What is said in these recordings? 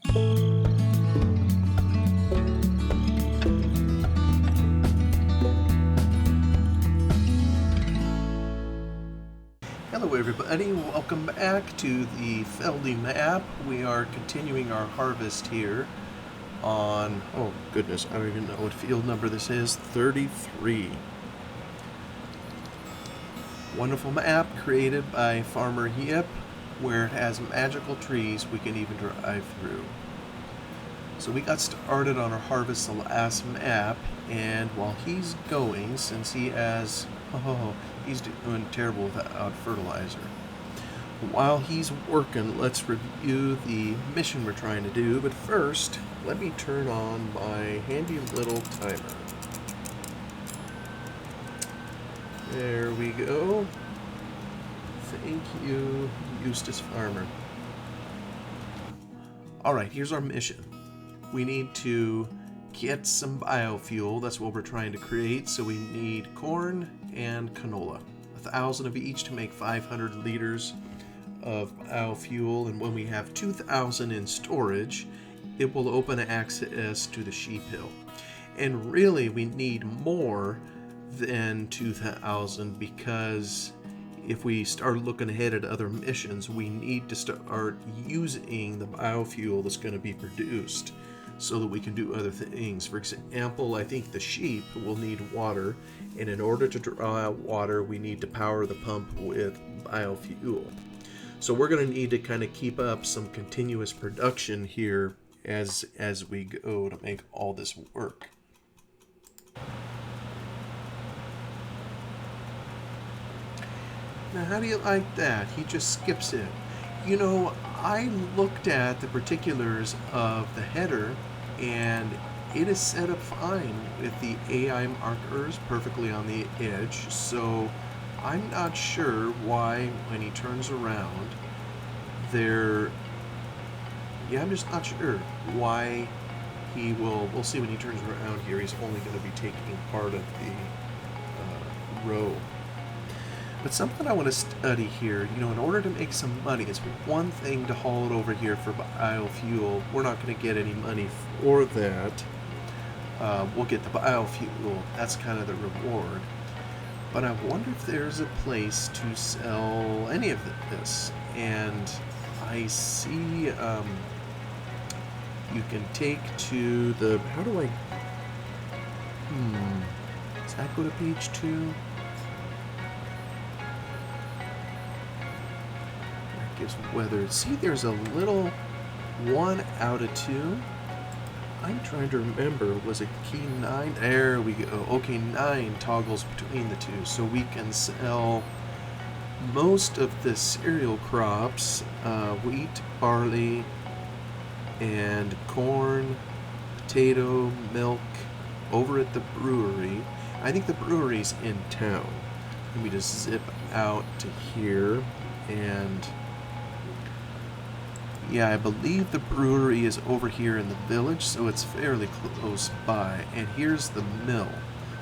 Hello everybody, welcome back to the Feldy map. We are continuing our harvest here on, oh goodness, I don't even know what field number this is, 33. Wonderful map created by Farmer Yip, where it has magical trees we can even drive through. So we got started on our harvest the last map, and while he's going, since he has, he's doing terrible without fertilizer. While he's working, let's review the mission we're trying to do, but first, let me turn on my handy little timer. There we go. Thank you, Eustace Farmer. Alright, here's our mission. We need to get some biofuel. That's what we're trying to create. So we need corn and canola. 1,000 of each to make 500 liters of biofuel. And when we have 2,000 in storage, it will open access to the sheep hill. And really, we need more than 2,000 because if we start looking ahead at other missions, we need to start using the biofuel that's going to be produced so that we can do other things. For example, I think the sheep will need water, and in order to draw out water, we need to power the pump with biofuel. So we're going to need to kind of keep up some continuous production here as we go to make all this work. Now, how do you like that? He just skips it. You know, I looked at the particulars of the header, and it is set up fine with the AI markers perfectly on the edge, so I'm not sure why when he turns around there, I'm just not sure why he will, we'll see when he turns around here, he's only going to be taking part of the row. But something I want to study here, you know, in order to make some money, it's one thing to haul it over here for biofuel. We're not going to get any money for that. We'll get the biofuel. That's kind of the reward. But I wonder if there's a place to sell any of this. And I see you can take to the, how do I, does that go to page 2? Weather. See, there's a little 1 out of 2. I'm trying to remember, was it key 9? There we go. Okay, 9 toggles between the two, so we can sell most of the cereal crops, wheat, barley, and corn, potato, milk, over at the brewery. I think the brewery's in town. Let me just zip out to here, and yeah, I believe the brewery is over here in the village, so it's fairly close by. And here's the mill.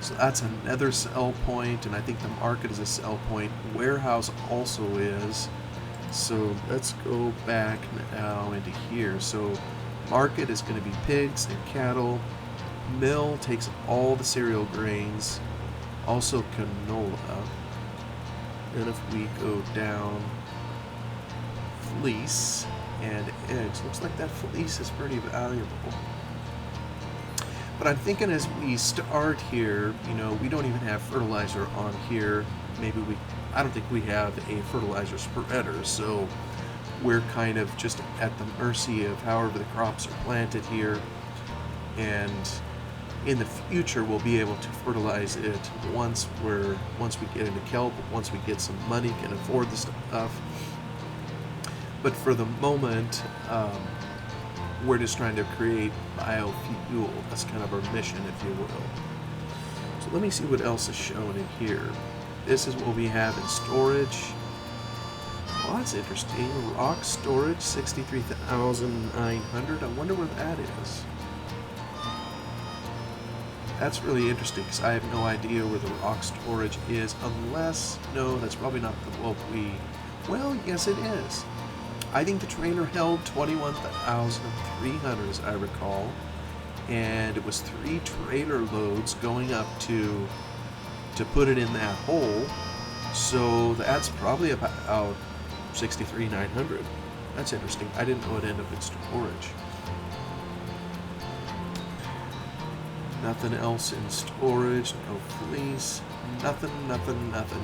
So that's another sell point, and I think the market is a sell point. Warehouse also is. So let's go back now into here. So market is going to be pigs and cattle. Mill takes all the cereal grains, also canola. Then if we go down, fleece and eggs. Looks like that fleece is pretty valuable. But I'm thinking as we start here, you know, we don't even have fertilizer on here. Maybe I don't think we have a fertilizer spreader, so we're kind of just at the mercy of however the crops are planted here. And in the future, we'll be able to fertilize it once we get into kelp, once we get some money, can afford the stuff. But for the moment, we're just trying to create biofuel. That's kind of our mission, if you will. So let me see what else is shown in here. This is what we have in storage. Well, that's interesting. Rock storage, 63,900. I wonder where that is. That's really interesting because I have no idea where the rock storage is unless, no, that's probably not the bulk we, well, yes it is. I think the trailer held 21,300, as I recall, and it was 3 trailer loads going up to put it in that hole. So that's probably about 63,900. That's interesting. I didn't know it ended up in storage. Nothing else in storage. No fleece. Nothing.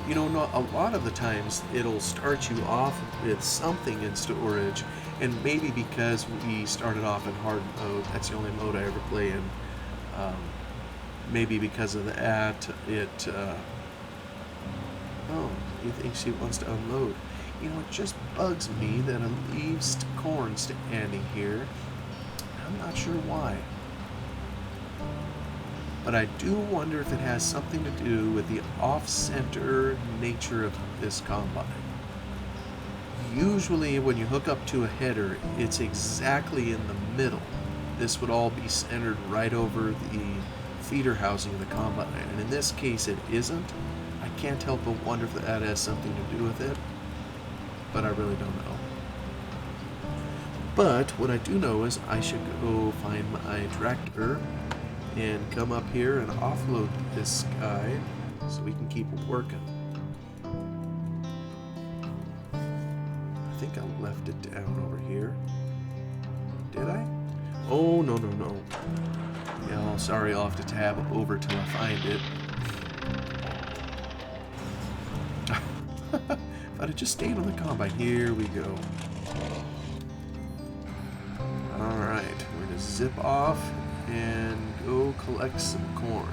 You know, a lot of the times it'll start you off with something in storage, and maybe because we started off in hard mode, that's the only mode I ever play in. Maybe because of that, it. Oh, he thinks he wants to unload. You know, it just bugs me that it leaves corn standing here. I'm not sure why. But I do wonder if it has something to do with the off-center nature of this combine. Usually when you hook up to a header, it's exactly in the middle. This would all be centered right over the feeder housing of the combine. And in this case, it isn't. I can't help but wonder if that has something to do with it. But I really don't know. But what I do know is I should go find my tractor and come up here and offload this guy so we can keep working. I think I left it down over here. Did I? Oh, no. Yeah, sorry, I'll have to tab over till I find it. If I'd have just stayed on the combine. Here we go. Alright, we're going to zip off and go collect some corn.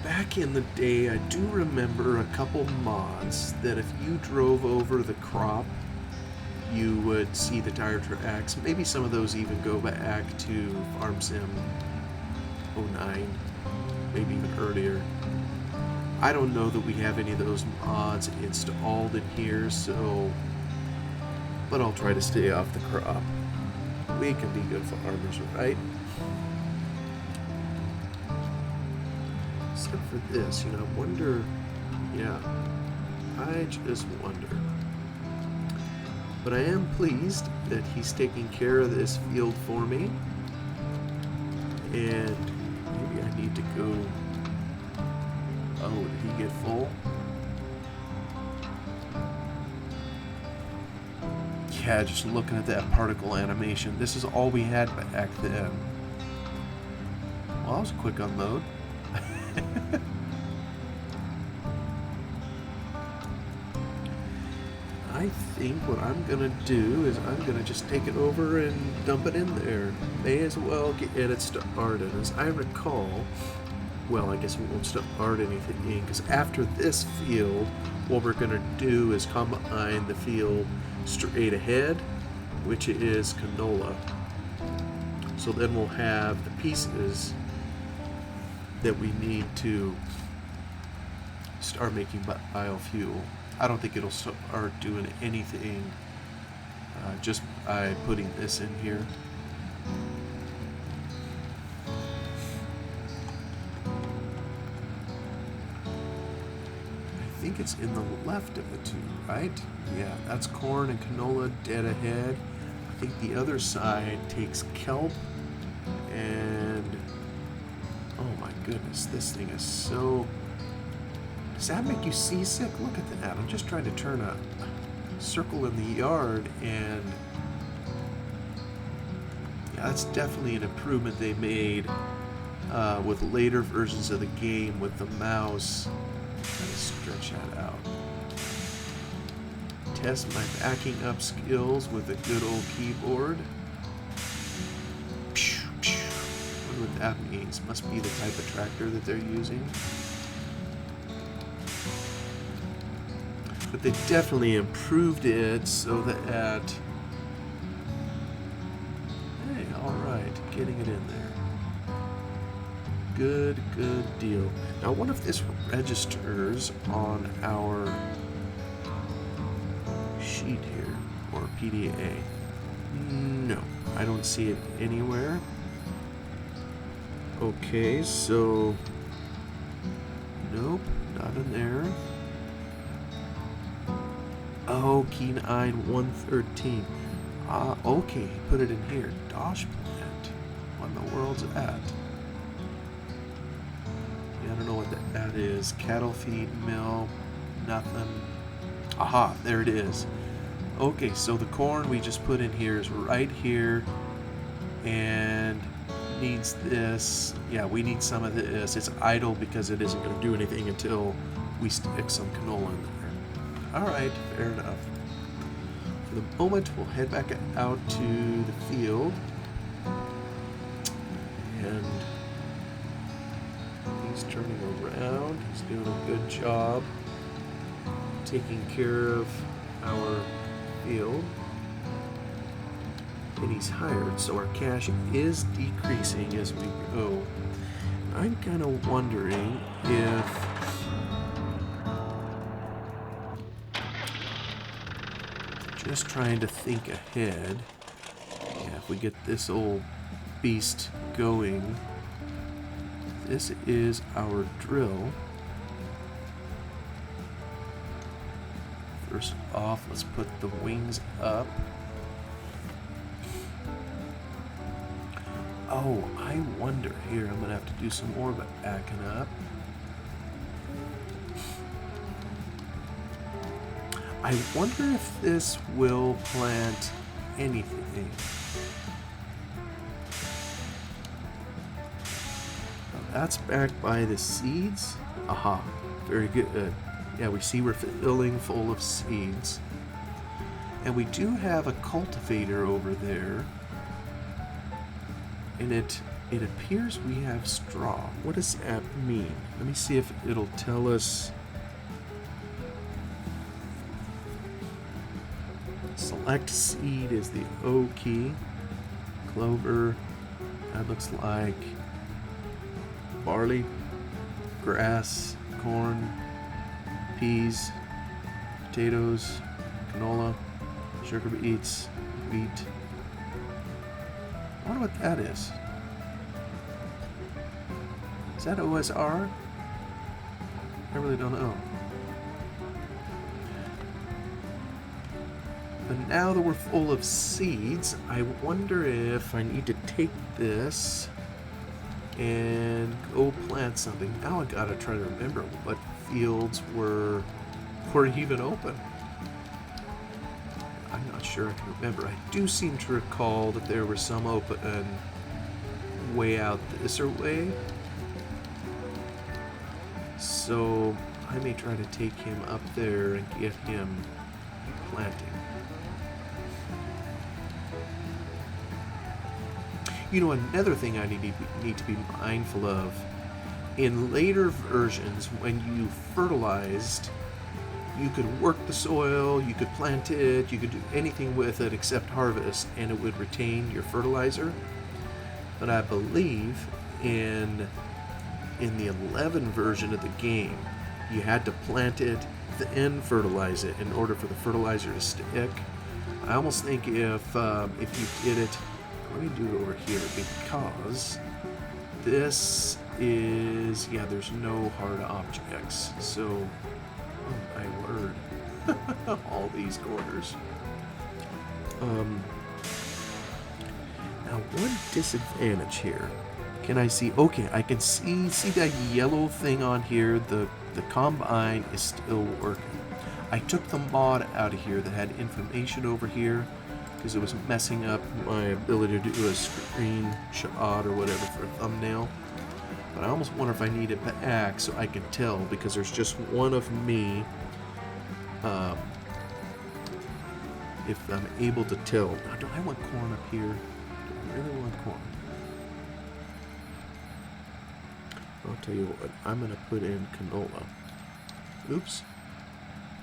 Back in the day, I do remember a couple mods that if you drove over the crop, you would see the tire tracks. Maybe some of those even go back to Farm Sim 09, maybe even earlier. I don't know that we have any of those mods installed in here, so... But I'll try to stay off the crop. We can be good farmers, right? Except for this, you know, I wonder... Yeah, I just wonder. But I am pleased that he's taking care of this field for me. And maybe I need to go... Oh, did he get full? Yeah, just looking at that particle animation. This is all we had back then. Well, that was a quick unload. I think what I'm gonna do is I'm gonna just take it over and dump it in there. May as well get it started. As I recall, well, I guess we won't start anything because after this field, what we're gonna do is combine the field straight ahead, which is canola. So then we'll have the pieces that we need to start making biofuel. I don't think it'll start doing anything just by putting this in here. I think it's in the left of the two, right? Yeah, that's corn and canola dead ahead. I think the other side takes kelp and... Oh my goodness, this thing is so... Does that make you seasick? Look at that. I'm just trying to turn a circle in the yard and... Yeah, that's definitely an improvement they made with later versions of the game with the mouse. Try to stretch that out. Test my backing up skills with a good old keyboard. Wonder what that means. Must be the type of tractor that they're using. But they definitely improved it so that... Hey, alright, getting it in there. Good deal. Now, what if this registers on our sheet here, or PDA? No, I don't see it anywhere. Okay, so... Nope, Not in there. Oh, keen-eyed 113. Okay, he put it in here. Dosh plant. What in the world's that? Yeah, I don't know what that is. Cattle feed mill. Nothing. Aha, there it is. Okay, so the corn we just put in here is right here and needs this. Yeah, we need some of this. It's idle because it isn't going to do anything until we stick some canola in there. Alright, fair enough. For the moment, we'll head back out to the field. And he's turning around. He's doing a good job taking care of our field. And he's hired, so our cash is decreasing as we go. I'm kind of wondering if just trying to think ahead. Yeah, if we get this old beast going, this is our drill. First off, let's put the wings up. Oh, I wonder here, I'm gonna have to do some more backing up. I wonder if this will plant anything. Now that's backed by the seeds. Aha, very good. Yeah, we see we're filling full of seeds. And we do have a cultivator over there. And it appears we have straw. What does that mean? Let me see if it'll tell us. Select seed is the O key. Clover, that looks like barley, grass, corn, peas, potatoes, canola, sugar beets, wheat. I wonder what that is. Is that OSR? I really don't know. But now that we're full of seeds, I wonder if I need to take this and go plant something. Now I gotta try to remember what fields were even open. I'm not sure I can remember. I do seem to recall that there were some open way out this way. So I may try to take him up there and get him planting. You know, another thing I need to be mindful of, in later versions, when you fertilized, you could work the soil, you could plant it, you could do anything with it except harvest, and it would retain your fertilizer. But I believe in the 11 version of the game, you had to plant it, then fertilize it in order for the fertilizer to stick. I almost think if you did it, let me do it over here, because this is, yeah, there's no hard objects. So, oh my word, all these corners. Now, one disadvantage here. Can I see? Okay, I can see that yellow thing on here. The combine is still working. I took the mod out of here that had information over here because it was messing up my ability to do a screenshot or whatever for a thumbnail. But I almost wonder if I need it back so I can tell, because there's just one of me. If I'm able to tell. Now, do I want corn up here? Do I really want corn? I'll tell you what, I'm going to put in canola. Oops.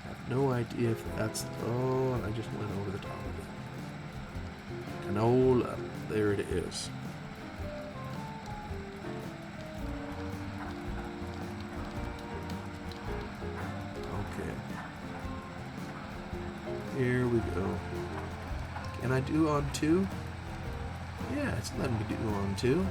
I have no idea if that's... Oh, I just went over the top of it. Canola. There it is. Okay. Here we go. Can I do on 2? Yeah, it's letting me do on 2.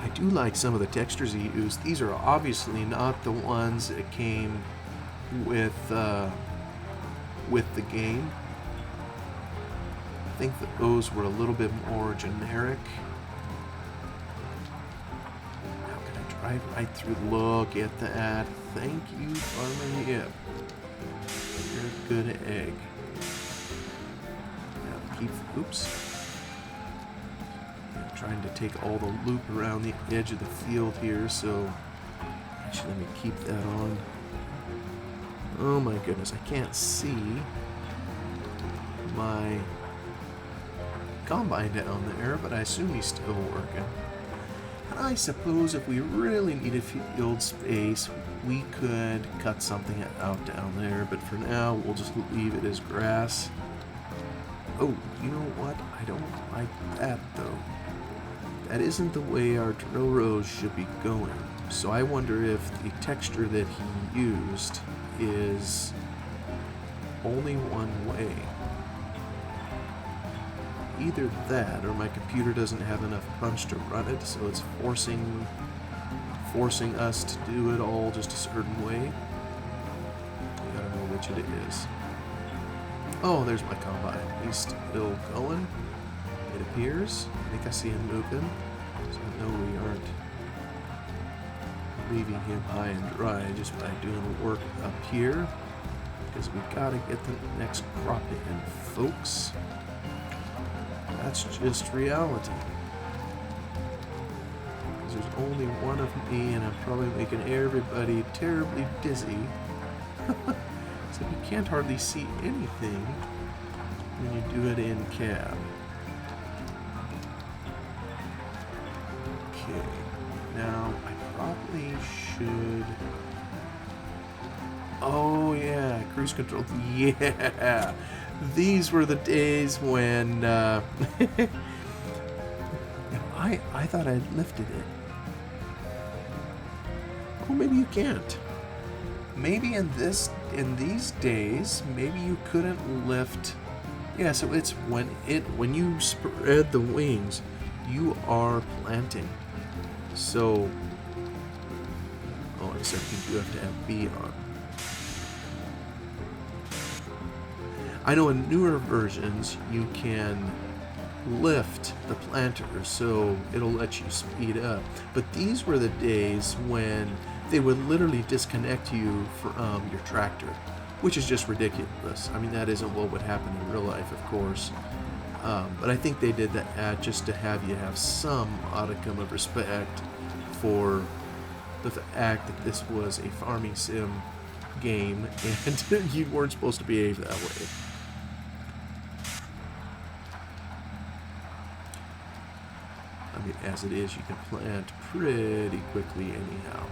I do like some of the textures he used. These are obviously not the ones that came with the game. I think that those were a little bit more generic. How can I drive right through? Look at that. Thank you, Farmer Yip. You're a good egg. Now keep, oops. I'm trying to take all the loop around the edge of the field here, so actually let me keep that on. Oh my goodness, I can't see my combine down there, but I assume he's still working. And I suppose if we really needed field space, we could cut something out down there, but for now, we'll just leave it as grass. Oh, you know what? I don't like that, though. That isn't the way our drill rows should be going. So I wonder if the texture that he used is only one way. Either that, or my computer doesn't have enough punch to run it, so it's forcing us to do it all just a certain way. I gotta know which it is. Oh, there's my combine. He's still going, it appears. I think I see him moving, so I know we aren't leaving him high and dry just by doing the work up here, because we gotta get the next crop in, folks. That's just reality. There's only one of me, and I'm probably making everybody terribly dizzy. So you can't hardly see anything when you do it in cab. Okay, now I probably should... Oh yeah, cruise control. Yeah, these were the days when I thought I'd lifted it. Oh, maybe you can't. Maybe in these days, maybe you couldn't lift. Yeah, so it's when you spread the wings, you are planting. So, oh, except you do have to have B on. I know in newer versions you can lift the planter, so it'll let you speed up. But these were the days when they would literally disconnect you from your tractor, which is just ridiculous. I mean, that isn't what would happen in real life, of course. But I think they did that just to have you have some modicum of respect for the fact that this was a farming sim game and you weren't supposed to behave that way. I mean, as it is, you can plant pretty quickly anyhow.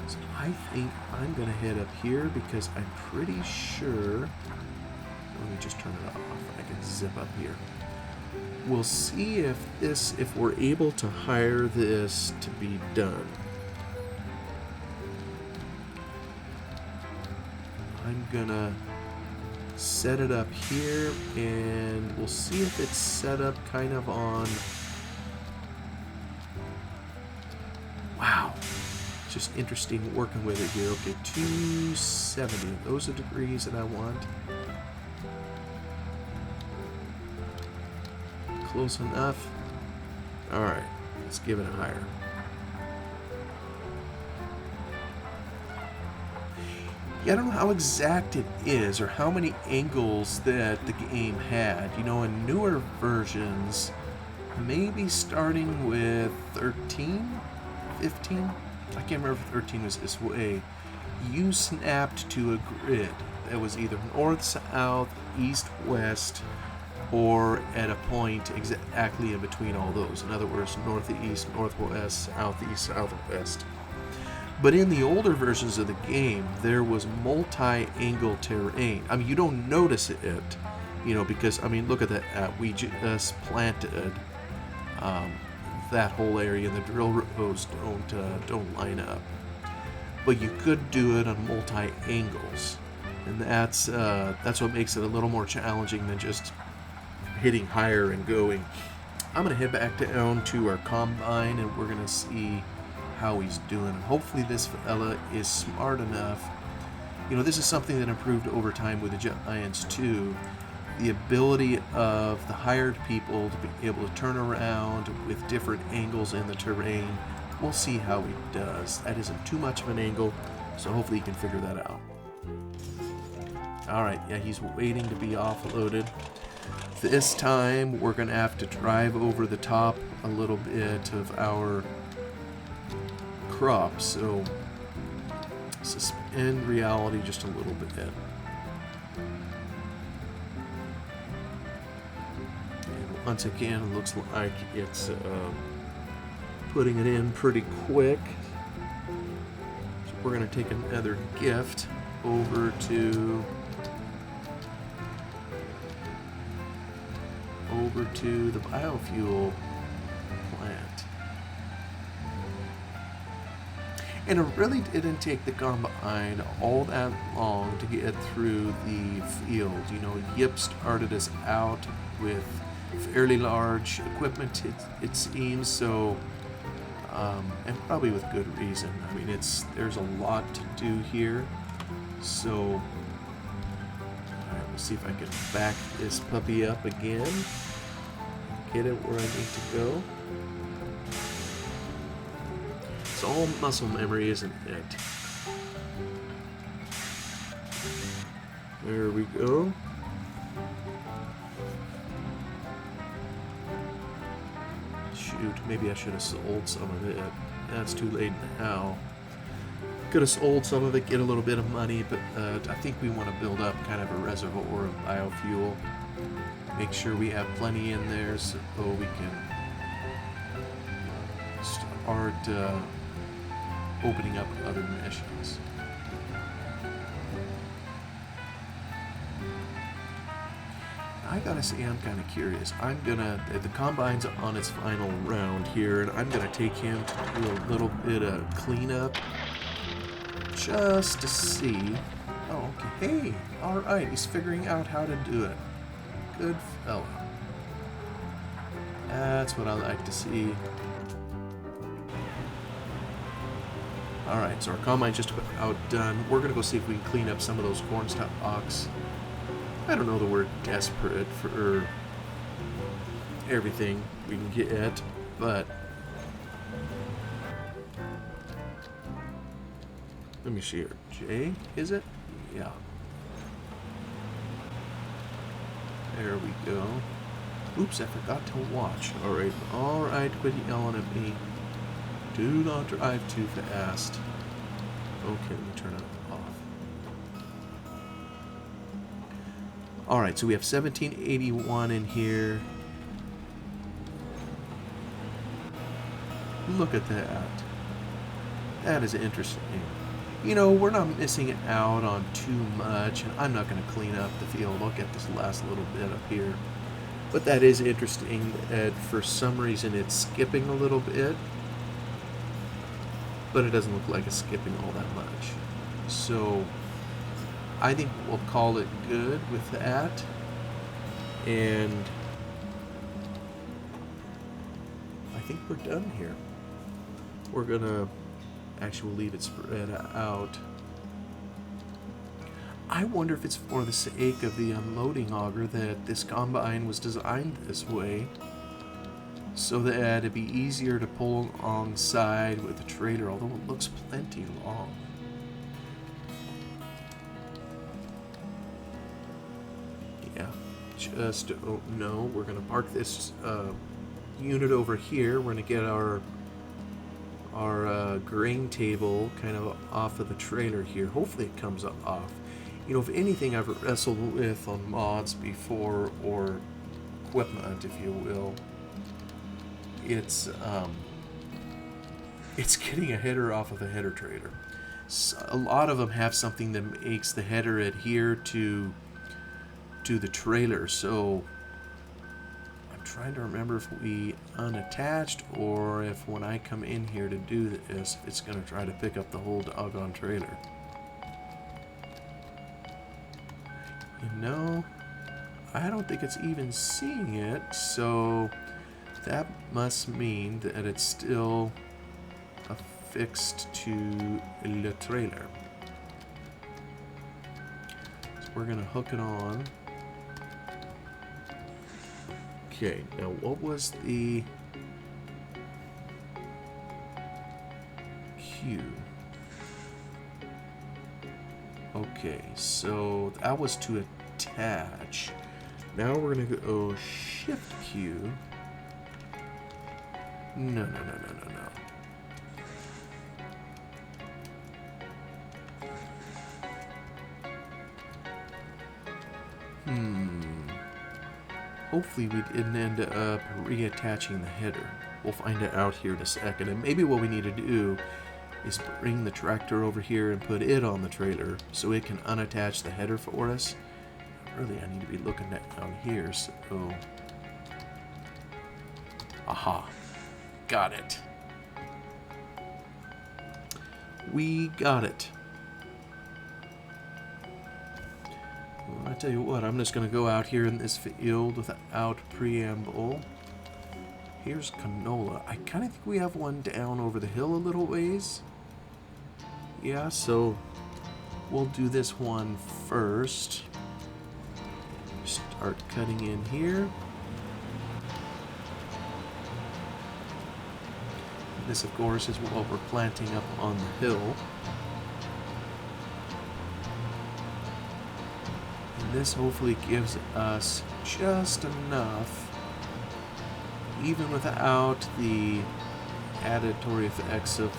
So I think I'm going to head up here because I'm pretty sure... Let me just turn it off. I can zip up here. We'll see if we're able to hire this to be done. I'm going to set it up here, and we'll see if it's set up kind of on... Wow. Just interesting working with it here. Okay, 270. Those are degrees that I want. Close enough. Alright, let's give it a higher. Yeah, I don't know how exact it is or how many angles that the game had. You know, in newer versions, maybe starting with 13, 15? I can't remember if 13 was this way. You snapped to a grid that was either north, south, east, west, or at a point exactly in between all those. In other words, northeast, northwest, southeast, southwest. But in the older versions of the game, there was multi-angle terrain. I mean, you don't notice it, you know, because, I mean, look at that. We just planted that whole area, and the drill rows don't line up. But you could do it on multi-angles, and that's what makes it a little more challenging than just hitting higher and going. I'm gonna head back down to our combine and we're gonna see how he's doing. And hopefully this fella is smart enough. You know, this is something that improved over time with the Giants too. The ability of the hired people to be able to turn around with different angles in the terrain. We'll see how he does. That isn't too much of an angle, so hopefully he can figure that out. Alright, yeah, he's waiting to be offloaded. This time, we're going to have to drive over the top a little bit of our crop, so suspend reality just a little bit. And once again, it looks like it's putting it in pretty quick. So we're going to take another gift over to the biofuel plant. And it really didn't take the combine all that long to get through the field. You know, Yip started us out with fairly large equipment, it seems, so, and probably with good reason. I mean, there's a lot to do here, so, all right, we'll see if I can back this puppy up again, get it where I need to go. It's all muscle memory, isn't it? There we go. Shoot, maybe I should have sold some of it. That's too late now. Could have sold some of it, get a little bit of money, but I think we want to build up kind of a reservoir of biofuel. Make sure we have plenty in there so we can start opening up other missions. I gotta say, I'm kind of curious. The combine's on its final round here, and I'm gonna take him to do a little bit of cleanup just to see. Oh, okay. Hey, alright, he's figuring out how to do it. Good fella. That's what I like to see. Alright, so our combine's just about done. We're gonna go see if we can clean up some of those corn stalks. I don't know the word desperate for everything we can get, but let me see here. J, is it? Yeah. There we go. Oops, I forgot to watch. Alright, quit yelling at me. Do not drive too fast. Okay, let me turn it off. Alright, so we have 1781 in here. Look at that. That is interesting. You know, we're not missing out on too much, and I'm not going to clean up the field. I'll get this last little bit up here. But that is interesting that for some reason it's skipping a little bit. But it doesn't look like it's skipping all that much. So I think we'll call it good with that. And I think we're done here. We're gonna actually leave it spread out. I wonder if it's for the sake of the unloading auger that this combine was designed this way, so that it'd be easier to pull alongside with the trailer, although it looks plenty long. Yeah, just don't know. We're going to park this unit over here. We're going to get our grain table kind of off of the trailer here. Hopefully it comes off. You know, if anything I've wrestled with on mods before, or equipment, if you will, it's getting a header off of a header trailer. So a lot of them have something that makes the header adhere to the trailer. So I'm trying to remember if we unattached or if when I come in here to do this, it's going to try to pick up the whole doggone trailer. You know, I don't think it's even seeing it, so That must mean that it's still affixed to the trailer. So we're gonna hook it on. Okay, now what was the Q? Okay, so that was to attach. Now we're gonna go Shift Q. No. Hopefully we didn't end up reattaching the header. We'll find it out here in a second. And maybe what we need to do is bring the tractor over here and put it on the trailer so it can unattach the header for us. Really, I need to be looking down here, so... Aha. Got it. We got it. Well, I tell you what, I'm just going to go out here in this field without preamble. Here's canola. I kind of think we have one down over the hill a little ways. Yeah, so we'll do this one first. Start cutting in here. This, of course, is what we're planting up on the hill. And this hopefully gives us just enough, even without the additory effects of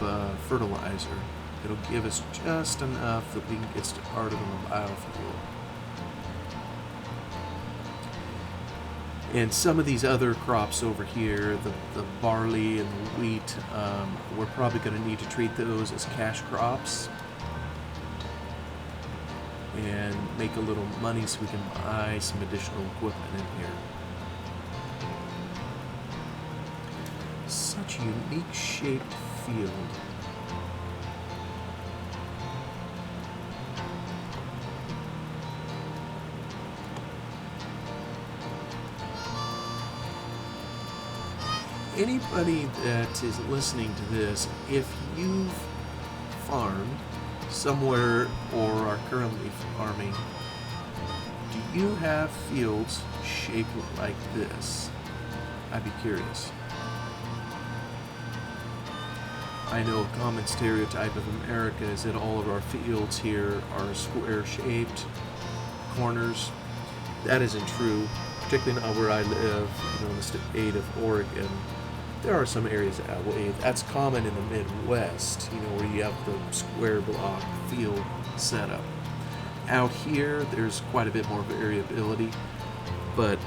fertilizer. It'll give us just enough that we can get started on the biofuel. And some of these other crops over here, the barley and the wheat, we're probably going to need to treat those as cash crops and make a little money so we can buy some additional equipment in here. Such a unique shaped field. Anybody that is listening to this, if you've farmed somewhere or are currently farming, do you have fields shaped like this? I'd be curious. I know a common stereotype of America is that all of our fields here are square-shaped corners. That isn't true, particularly not where I live, in the state of Oregon. There are some areas that way. That's common in the Midwest, where you have the square block field setup. Out here, there's quite a bit more variability, but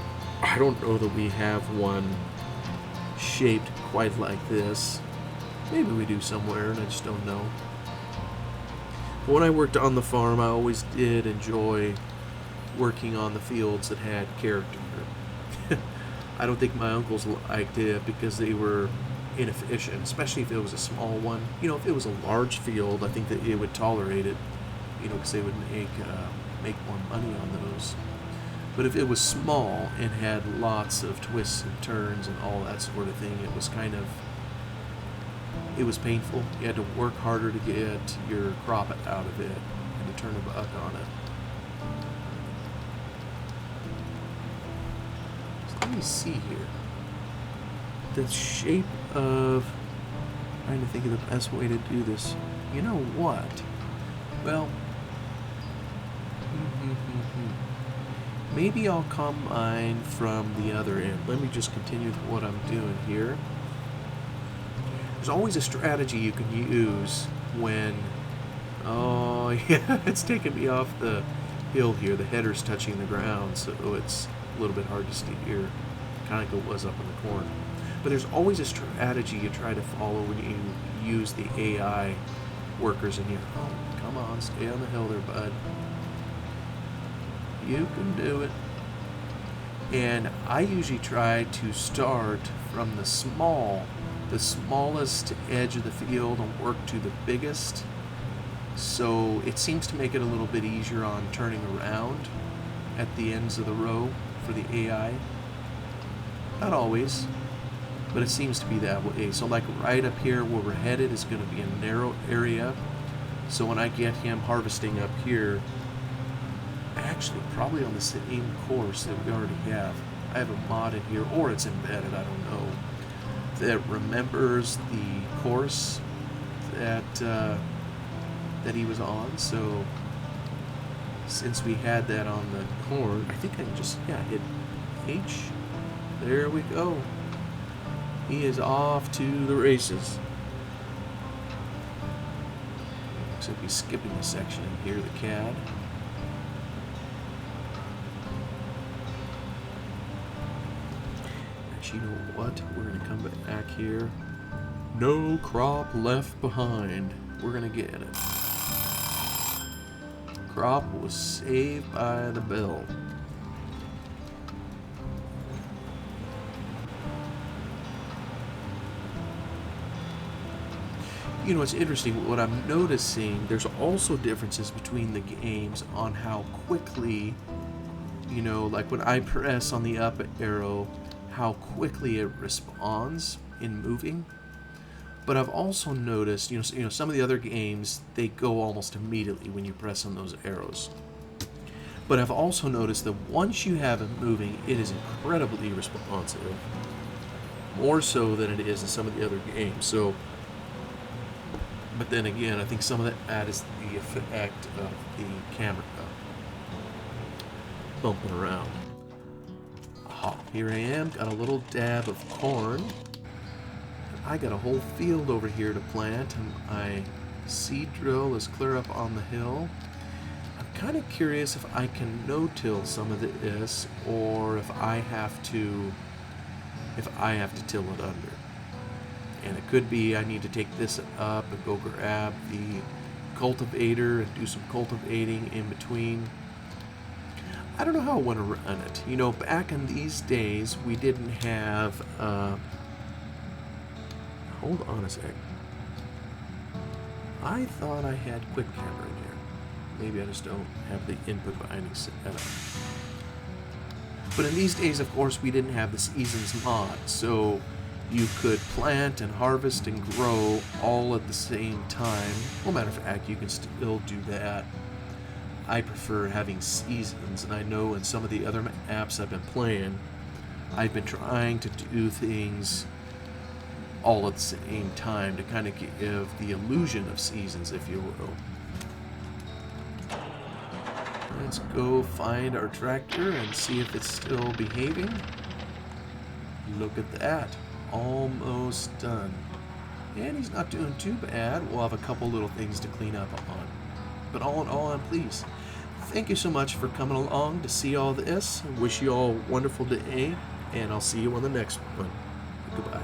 I don't know that we have one shaped quite like this. Maybe we do somewhere, and I just don't know. But when I worked on the farm, I always did enjoy working on the fields that had character. I don't think my uncles liked it because they were inefficient, especially if it was a small one. If it was a large field, I think that it would tolerate it, because they would make more money on those. But if it was small and had lots of twists and turns and all that sort of thing, it was painful. You had to work harder to get your crop out of it and to turn a buck on it. Let me see here. The shape of... trying to think of the best way to do this. You know what? Well... maybe I'll combine from the other end. Let me just continue with what I'm doing here. There's always a strategy you can use when... oh, yeah, it's taking me off the hill here. The header's touching the ground, so it's a little bit hard to steer, kind of like it was up in the corn. But there's always a strategy you try to follow when you use the AI workers in your home. Come on, stay on the hill there, bud. You can do it. And I usually try to start from the smallest edge of the field and work to the biggest. So it seems to make it a little bit easier on turning around at the ends of the row for the AI. Not always, but it seems to be that way. So like right up here where we're headed is going to be a narrow area. So when I get him harvesting up here, actually probably on the same course that we already have. I have a mod in here, or it's embedded, I don't know, that remembers the course that that he was on. So since we had that on the corn, I think I can just hit H. There we go. He is off to the races. Looks like he's skipping a section in here, the CAD. Actually, you know what? We're going to come back here. No crop left behind. We're going to get it. Crop was saved by the bell. You know, it's interesting. What I'm noticing, there's also differences between the games on how quickly, you know, like when I press on the up arrow, how quickly it responds in moving. But I've also noticed, you know, some of the other games, they go almost immediately when you press on those arrows. But I've also noticed that once you have it moving, it is incredibly responsive. More so than it is in some of the other games. So, but then again, I think some of that is the effect of the camera bumping around. Here I am, got a little dab of corn. I got a whole field over here to plant, and my seed drill is clear up on the hill. I'm kind of curious if I can no-till some of this, or if I have to till it under. And it could be I need to take this up and go grab the cultivator and do some cultivating in between. I don't know how I want to run it. You know, back in these days, we didn't have hold on a sec. I thought I had quick camera in here. Maybe I just don't have the input binding set up. But in these days, of course, we didn't have the seasons mod, so you could plant and harvest and grow all at the same time. Well, matter of fact, you can still do that. I prefer having seasons, and I know in some of the other apps I've been playing, I've been trying to do things all at the same time to kind of give the illusion of seasons, if you will. Let's go find our tractor and see if it's still behaving. Look at that. Almost done. And he's not doing too bad. We'll have a couple little things to clean up on. But all in all, I'm pleased. Thank you so much for coming along to see all this. I wish you all a wonderful day, and I'll see you on the next one. Goodbye.